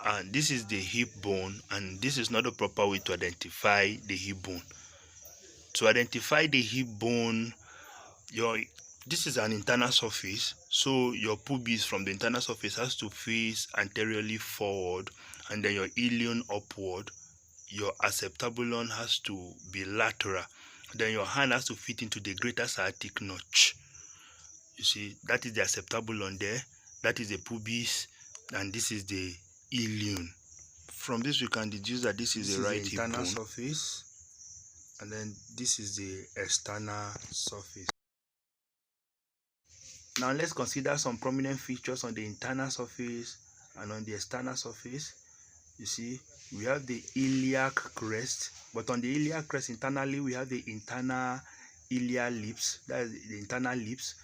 and this is the hip bone, and this is not the proper way to identify the hip bone. To identify the hip bone, this is an internal surface, so your pubis from the internal surface has to face anteriorly forward, and then your ilion upward. Your acceptabulum has to be lateral, then your hand has to fit into the greater sciatic notch. You see, that is the acceptabulum there, that is the pubis, and this is the ilion. From this we can deduce that this is the right hip bone surface, and then this is the external surface. Now let's consider some prominent features on the internal surface and on the external surface. You see, we have the iliac crest, but on the iliac crest internally we have the internal iliac lips, that is the internal lips.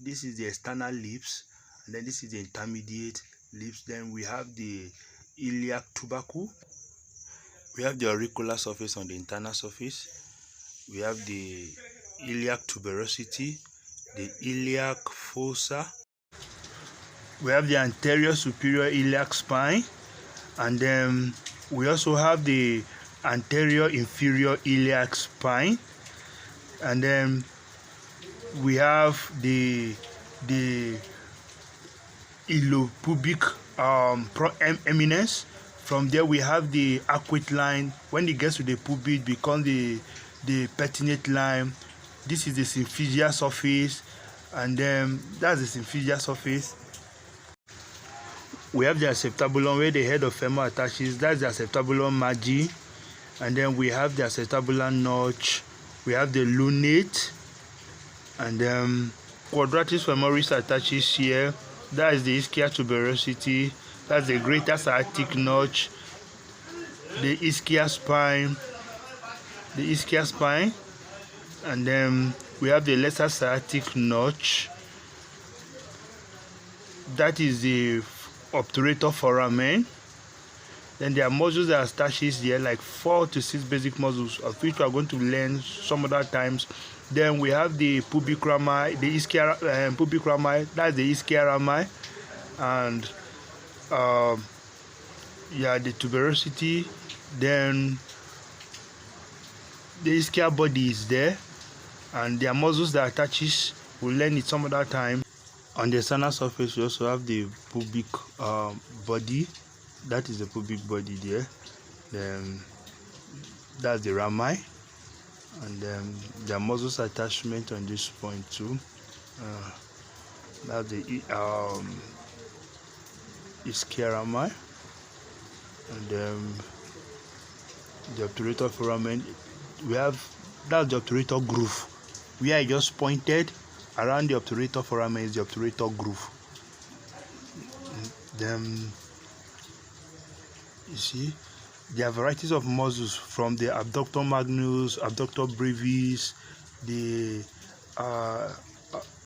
This is the external lips, and then this is the intermediate lips. Then we have the iliac tubercle. We have the auricular surface on the internal surface. We have the iliac tuberosity, the iliac fossa. We have the anterior superior iliac spine, and then we also have the anterior inferior iliac spine, and then we have the iliopubik eminence. From there we have the arcuate line. When it gets to the pubis, it becomes the pectinate line. This is the symphysial surface, and then that's the symphysial surface. We have the acceptabulum where the head of femur attaches, that's the acceptabulum margin, and then we have the acetabular notch. We have the lunate, and then quadratus femoris attaches here, that is the ischia tuberosity, that's the greater sciatic notch, the ischia spine, and then we have the lesser sciatic notch, that is the obturator foramen. Then there are muscles that attaches here, like 4 to 6 basic muscles, of which we are going to learn some other times. Then we have the pubic rami, the pubic rami, that's the ischia rami, and the tuberosity. Then the ischia body is there, and there are muscles that attaches. We'll learn it some other time. On the external surface, we also have the pubic body. That is the pubic body there. Then that's the rami, and then there are muscles attachment on this point too. That's the ischia rami, and then the obturator foramen. We have that's the obturator groove, where I just pointed around the obturator foramen is the obturator groove. Then you see there are varieties of muscles, from the abductor magnus, abductor brevis, the